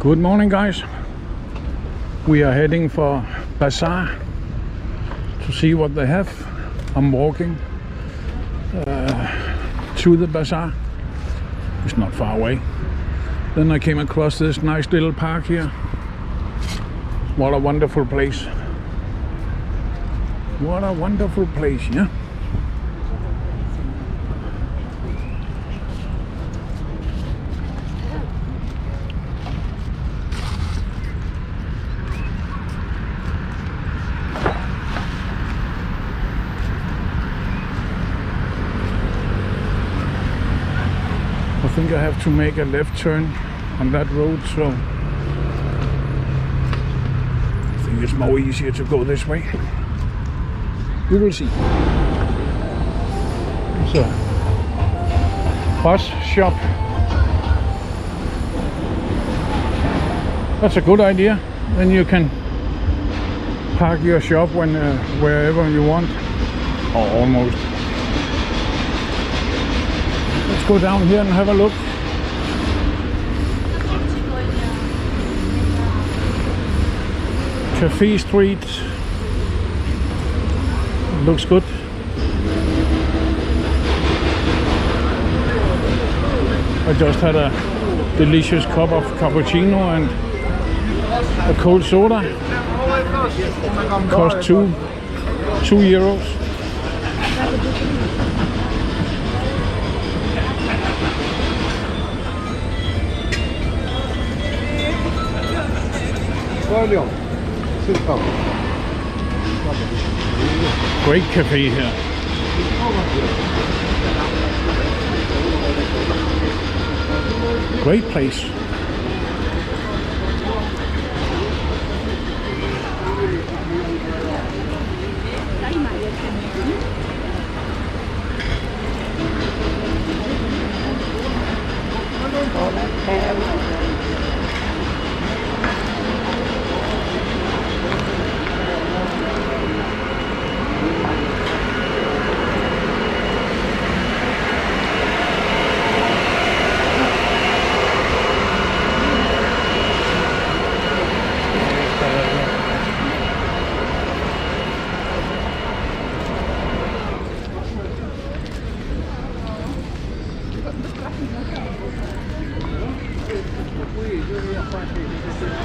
Good morning, guys. We are heading for Bazaar to see what they have. I'm walking to the bazaar. It's not far away. Then I came across this nice little park here. What a wonderful place. What a wonderful place, yeah? I think I have to make a left turn on that road, so I think it's more easier to go this way. We will see. It's a bus shop. That's a good idea. Then you can park your shop when wherever you want, or almost. Let's go down here and have a look. Cafe Street. Looks good. I just had a delicious cup of cappuccino and a cold soda. Cost €2. Great cafe here. Great place.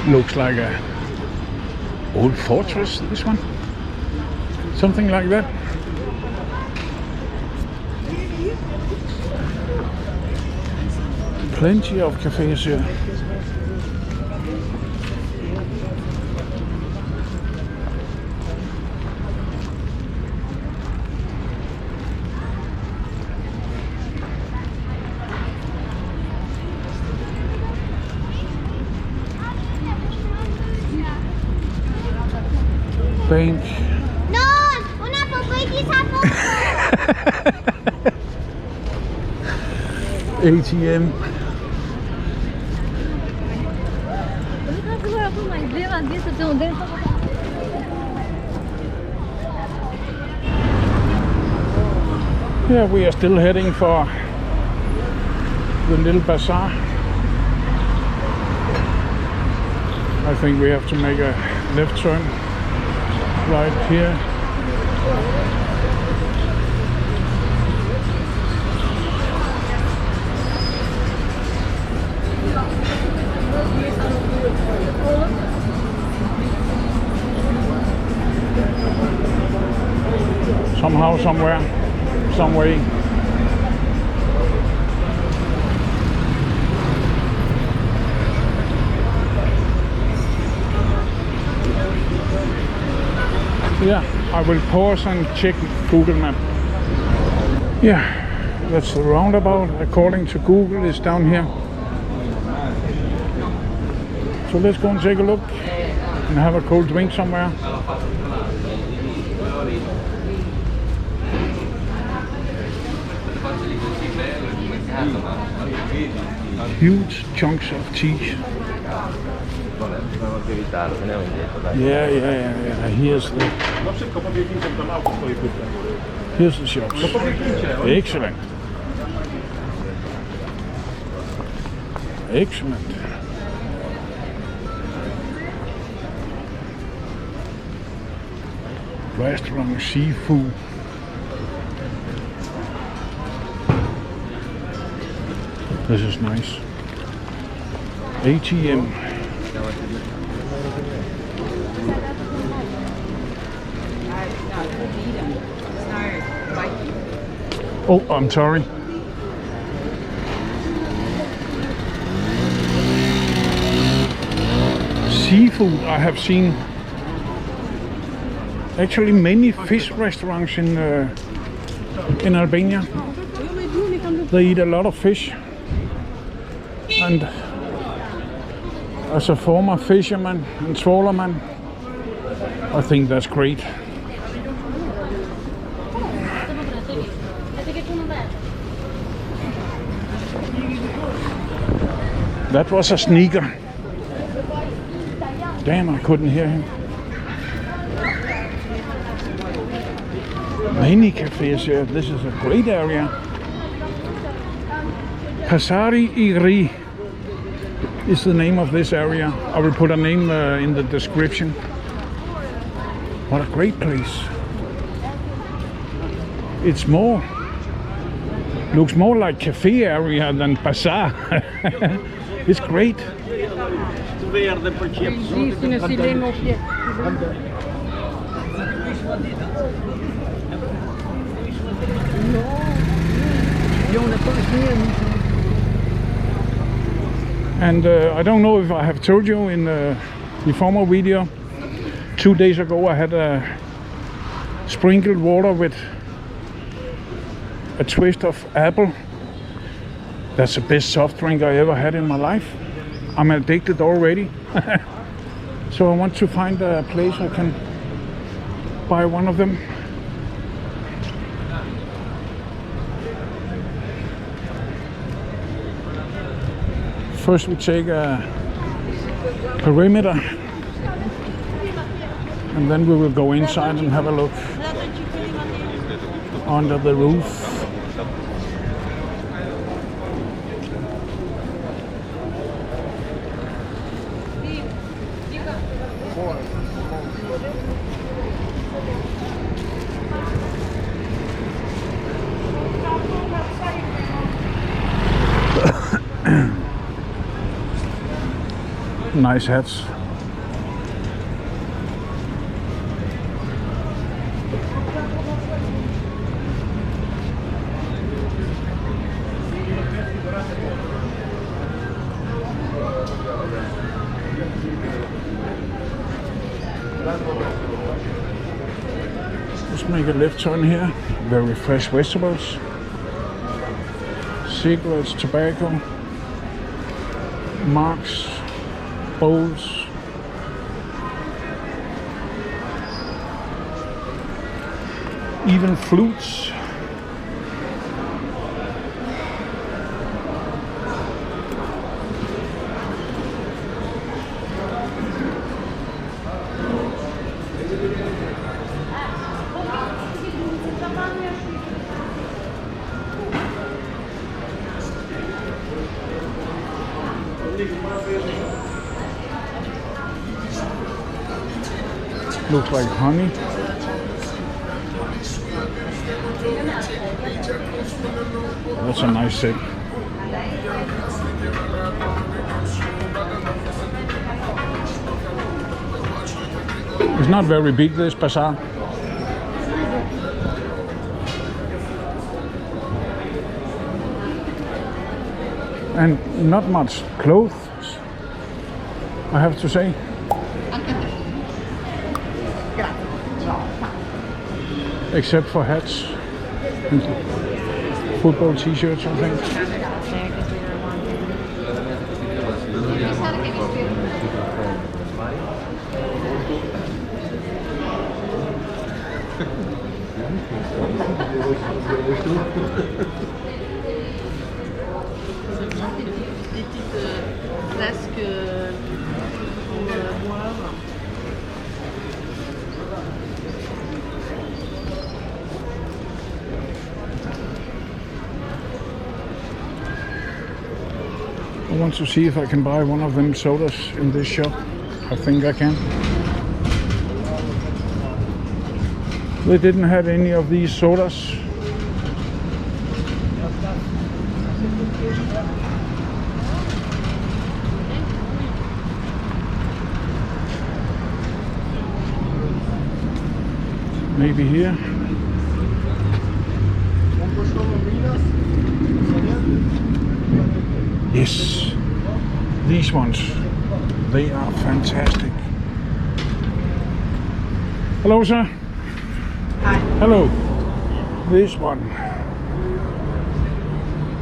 Looks like a old fortress, this one. Something like that. Plenty of cafes here. Bank. No, una poquitita poco. ATM. Yeah, we are still heading for the little bazaar. I think we have to make a left turn right here. Somehow, somewhere, some way. Yeah, I will pause and check Google Map. Yeah, that's the roundabout. According to Google, it's down here. So let's go and take a look and have a cold drink somewhere. Huge chunks of cheese. Yeah. Here's the shops. Excellent. Restaurant seafood. This is nice. ATM. Oh, I'm sorry. Seafood. I have seen actually many fish restaurants in Albania. They eat a lot of fish, and as a former fisherman and trawlerman, I think that's great. That was a sneaker. Damn, I couldn't hear him. Many cafes here. This is a great area. Bazaar Tirana-Albania is the name of this area. I will put a name in the description. What a great place. It's more, looks more like cafe area than bazaar. It's great. And I don't know if I have told you in the former video, 2 days ago I had sprinkled water with a twist of apple. That's the best soft drink I ever had in my life. I'm addicted already. So I want to find a place I can buy one of them. First we take a perimeter, and then we will go inside and have a look under the roof. Nice hats. Let's make a left turn here. Very fresh vegetables, cigarettes, tobacco, marks, bowls. Even flutes. Looks like honey. That's a nice set. It's not very big, this bazaar. And not much clothes, I have to say. Except for hats and football t-shirts, I think. I want to see if I can buy one of them sodas in this shop. I think I can. They didn't have any of these sodas. Maybe here. Yes, these ones, they are fantastic. Hello, sir. Hi. Hello. This one,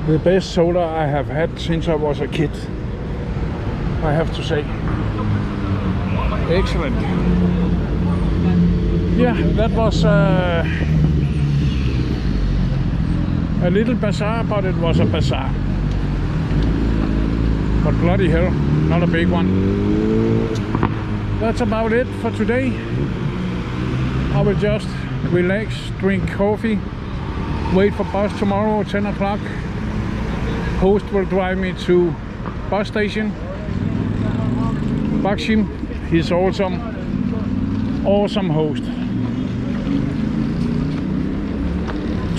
the best soda I have had since I was a kid, I have to say. Excellent. Yeah, that was a little bazaar, but it was a bazaar. But bloody hell, not a big one. That's about it for today. I will just relax, drink coffee, wait for bus tomorrow at 10 o'clock. Host will drive me to bus station. Bakshim, he's awesome host.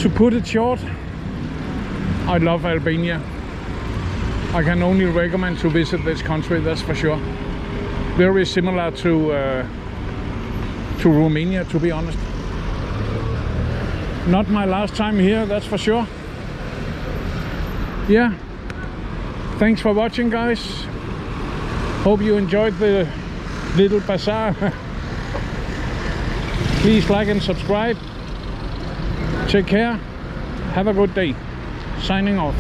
To put it short, I love Albania. I can only recommend to visit this country, that's for sure. Very similar to Romania, to be honest. Not my last time here, that's for sure. Yeah, thanks for watching, guys. Hope you enjoyed the little bazaar. Please like and subscribe. Take care. Have a good day. Signing off.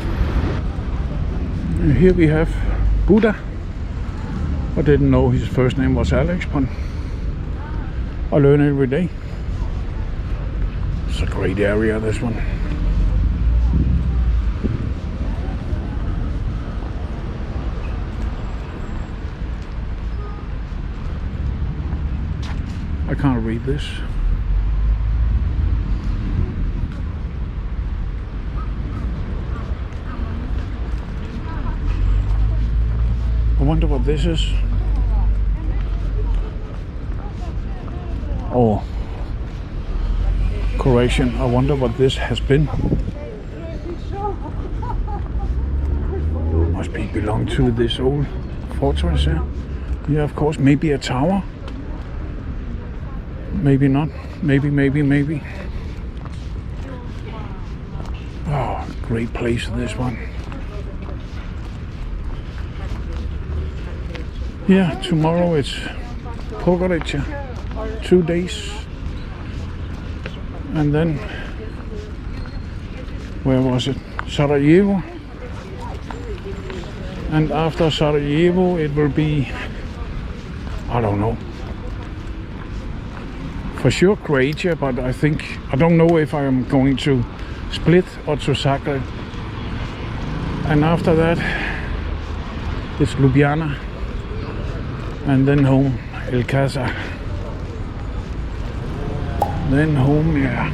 And here we have Buddha. I didn't know his first name was Alex, but I learn every day. It's a great area, this one. I can't read this. I wonder what this is. Oh, correction. I wonder what this has been. Must be belong to this old fortress here. Yeah, of course. Maybe a tower. Maybe not. Maybe. Oh, great place, this one. Yeah, tomorrow it's Podgorica, 2 days, and then where was it? Sarajevo, and after Sarajevo it will be, I don't know, for sure Croatia, but I don't know if I am going to Split or to Zagreb, and after that it's Ljubljana. And then home, El Casa. Then home, yeah.